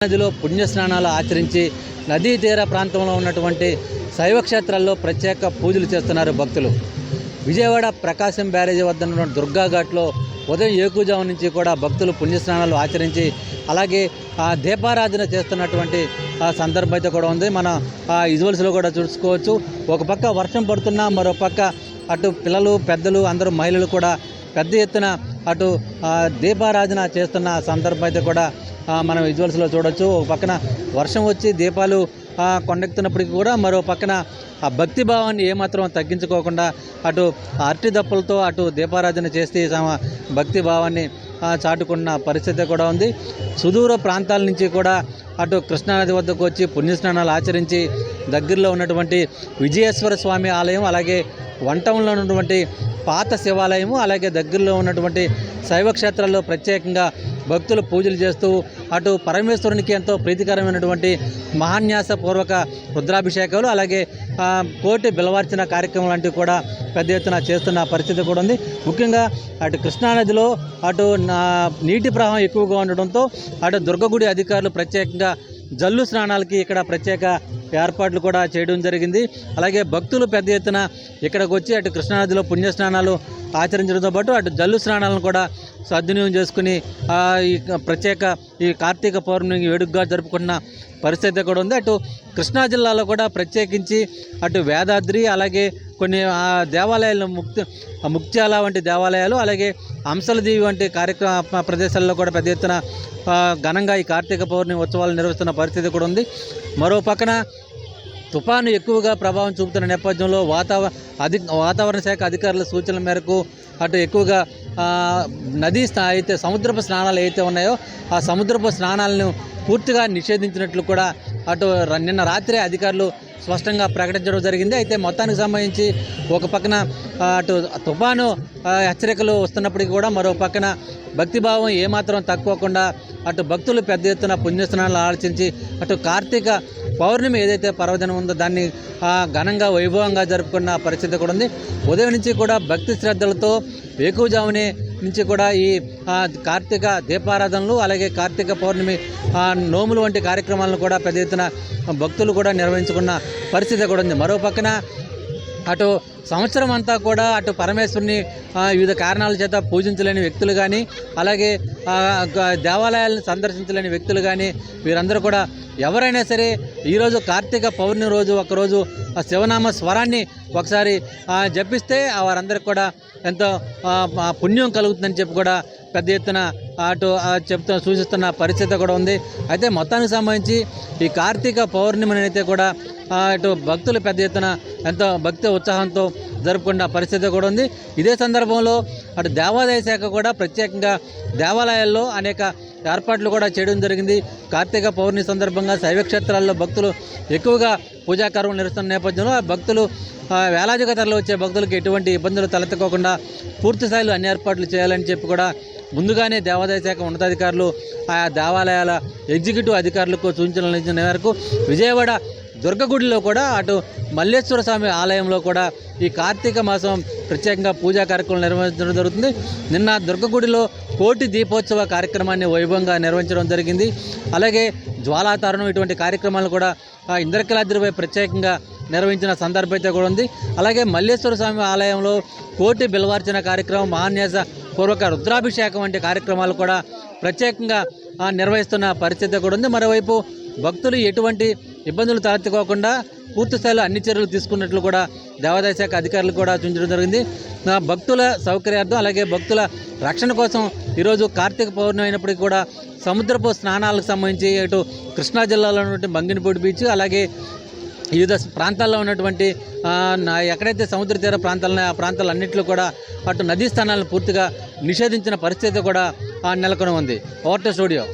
నదిలో పుణ్యస్నానాలు ఆచరించి నదీ తీర ప్రాంతంలో ఉన్నటువంటి శైవక్షేత్రాల్లో ప్రత్యేక పూజలు చేస్తున్నారు భక్తులు. విజయవాడ ప్రకాశం బ్యారేజీ వద్ద ఉన్న దుర్గాఘాట్లో ఉదయం ఏకుజాము నుంచి కూడా భక్తులు పుణ్యస్నానాలు ఆచరించి అలాగే దీపారాధన చేస్తున్నటువంటి సందర్భం అయితే కూడా ఉంది. మన విజువల్స్లో కూడా చూసుకోవచ్చు. ఒక పక్క వర్షం పడుతున్నా మరో పక్క అటు పిల్లలు పెద్దలు అందరూ మహిళలు కూడా పెద్ద ఎత్తున అటు దీపారాధన చేస్తున్న సందర్భం అయితే కూడా మనం విజువల్స్లో చూడొచ్చు. ఒక పక్కన వర్షం వచ్చి దీపాలు కొండెక్కుతున్నప్పటికీ కూడా మరో పక్కన ఆ భక్తి భావాన్ని ఏమాత్రం తగ్గించుకోకుండా అటు అరటి దప్పులతో అటు దీపారాధన చేస్తే భక్తి భావాన్ని చాటుకున్న పరిస్థితి కూడా ఉంది. సుదూర ప్రాంతాల నుంచి కూడా అటు కృష్ణానది వద్దకు వచ్చి పుణ్యస్నానాలు ఆచరించి దగ్గరలో ఉన్నటువంటి విజయేశ్వర స్వామి ఆలయం, అలాగే వంటంలో ఉన్నటువంటి పాత శివాలయము, అలాగే దగ్గరలో ఉన్నటువంటి శైవక్షేత్రాల్లో ప్రత్యేకంగా భక్తులు పూజలు చేస్తూ అటు పరమేశ్వరునికి ఎంతో ప్రీతికరమైనటువంటి మహాన్యాసపూర్వక రుద్రాభిషేకాలు, అలాగే కోటి బిలవార్చన కార్యక్రమం లాంటివి కూడా పెద్ద ఎత్తున చేస్తున్న పరిస్థితి కూడా ఉంది. ముఖ్యంగా అటు కృష్ణానదిలో అటు నీటి ప్రవాహం ఎక్కువగా ఉండడంతో అటు దుర్గగుడి అధికారులు ప్రత్యేకంగా జల్లు స్నానాలకి ఇక్కడ ప్రత్యేక ఏర్పాట్లు కూడా చేయడం జరిగింది. అలాగే భక్తులు పెద్ద ఎత్తున ఇక్కడికి వచ్చి అటు కృష్ణానదిలో పుణ్యస్నానాలు ఆచరించడంతో పాటు అటు జల్లు స్నానాలను కూడా సద్వినియోగం చేసుకుని ఈ ప్రత్యేక ఈ కార్తీక పౌర్ణమి వేడుకగా జరుపుకున్న పరిస్థితి కూడా ఉంది. అటు కృష్ణా జిల్లాలో కూడా ప్రత్యేకించి అటు వేదాద్రి, అలాగే కొన్ని దేవాలయాలు ముక్త్యాల వంటి దేవాలయాలు, అలాగే అంశలదేవి వంటి కార్యక్రమ ప్రదేశాల్లో కూడా పెద్ద ఎత్తున ఘనంగా ఈ కార్తీక పౌర్ణమి ఉత్సవాలు నిర్వహిస్తున్న పరిస్థితి కూడా ఉంది. మరో పక్కన తుఫాను ఎక్కువగా ప్రభావం చూపుతున్న నేపథ్యంలో వాతావరణ శాఖ అధికారుల సూచనల మేరకు అటు ఎక్కువగా నదీ అయితే సముద్రపు స్నానాలు అయితే ఉన్నాయో ఆ సముద్రపు స్నానాలను పూర్తిగా నిషేధించినట్లు కూడా అటు నిన్న రాత్రే అధికారులు స్పష్టంగా ప్రకటించడం జరిగింది. అయితే మొత్తానికి సంబంధించి ఒక పక్కన అటు తుఫాను హెచ్చరికలు వస్తున్నప్పటికీ కూడా మరో పక్కన భక్తిభావం ఏమాత్రం తక్కువకుండా అటు భక్తులు పెద్ద ఎత్తున పుణ్యస్నానాలు ఆలోచించి అటు కార్తీక పౌర్ణమి ఏదైతే పర్వదినం ఉందో దాన్ని ఘనంగా వైభవంగా జరుపుకున్న పరిస్థితి కూడా ఉంది. ఉదయం నుంచి కూడా భక్తి శ్రద్ధలతో వేకువజామునే నుంచి కూడా ఈ కార్తీక దీపారాధనలు, అలాగే కార్తీక పౌర్ణమి నోములు వంటి కార్యక్రమాలను కూడా పెద్ద ఎత్తున భక్తులు కూడా నిర్వహించుకున్న పరిస్థితి కూడా ఉంది. మరో పక్కన అటు సంవత్సరం అంతా కూడా అటు పరమేశ్వరుని వివిధ కారణాల చేత పూజించలేని వ్యక్తులు కానీ, అలాగే దేవాలయాలను సందర్శించలేని వ్యక్తులు కానీ వీరందరూ కూడా ఎవరైనా సరే ఈరోజు కార్తీక పౌర్ణమి రోజు ఒకరోజు శివనామ స్వరాన్ని ఒకసారి జపిస్తే వారందరికీ కూడా ఎంతో పుణ్యం కలుగుతుందని చెప్పి కూడా పెద్ద ఎత్తున అటు సూచిస్తున్న పరిస్థితి కూడా ఉంది. అయితే మొత్తానికి సంబంధించి ఈ కార్తీక పౌర్ణమిని అయితే కూడా ఇటు భక్తులు పెద్ద ఎత్తున ఎంతో భక్తి ఉత్సాహంతో జరుపుకున్న పరిస్థితి కూడా ఉంది. ఇదే సందర్భంలో అటు దేవాదాయ శాఖ కూడా ప్రత్యేకంగా దేవాలయాల్లో అనేక ఏర్పాట్లు కూడా చేయడం జరిగింది. కార్తీక పౌర్ణమి సందర్భంగా శైవక్షేత్రాల్లో భక్తులు ఎక్కువగా పూజాకార్యం నిర్వహిస్తున్న నేపథ్యంలో భక్తులు వేలాదిగా తరలి వచ్చే భక్తులకు ఎటువంటి ఇబ్బందులు తలెత్తుకోకుండా పూర్తి స్థాయిలో అన్ని ఏర్పాట్లు చేయాలని చెప్పి కూడా ముందుగానే దేవాదాయ శాఖ ఉన్నతాధికారులు ఆయా దేవాలయాల ఎగ్జిక్యూటివ్ అధికారులకు సూచనలు ఇచ్చిన మేరకు విజయవాడ దుర్గగుడిలో కూడా అటు మల్లేశ్వర స్వామి ఆలయంలో కూడా ఈ కార్తీక మాసం ప్రత్యేకంగా పూజా కార్యక్రమం నిర్వహించడం జరుగుతుంది. నిన్న దుర్గగుడిలో కోటి దీపోత్సవ కార్యక్రమాన్ని వైభవంగా నిర్వహించడం జరిగింది. అలాగే జ్వాలాతరణం ఇటువంటి కార్యక్రమాలు కూడా ఇంద్రకీలాద్రిపై ప్రత్యేకంగా నిర్వహించిన సందర్భం అయితే కూడా ఉంది. అలాగే మల్లేశ్వర స్వామి ఆలయంలో కోటి బిలవార్చన కార్యక్రమం, మహాన్యాస పూర్వక రుద్రాభిషేకం వంటి కార్యక్రమాలు కూడా ప్రత్యేకంగా నిర్వహిస్తున్న పరిస్థితి కూడా ఉంది. మరోవైపు భక్తులు ఎటువంటి ఇబ్బందులు తలెత్తుకోకుండా పూర్తి స్థాయిలో అన్ని చర్యలు తీసుకున్నట్లు కూడా దేవాదాయ శాఖ అధికారులు కూడా సూచించడం జరిగింది. భక్తుల సౌకర్యార్థం, అలాగే భక్తుల రక్షణ కోసం ఈరోజు కార్తీక పౌర్ణమి అయినప్పటికీ కూడా సముద్రపు స్నానాలకు సంబంధించి ఇటు కృష్ణా జిల్లాలో ఉన్నటువంటి బంగినపూడి బీచ్, అలాగే వివిధ ప్రాంతాల్లో ఉన్నటువంటి ఎక్కడైతే సముద్ర తీర ప్రాంతాలను ఆ ప్రాంతాలన్నింటిలో కూడా అటు నదీ స్థానాలను పూర్తిగా నిషేధించిన పరిస్థితి కూడా నెలకొని ఉంది. Over to studio.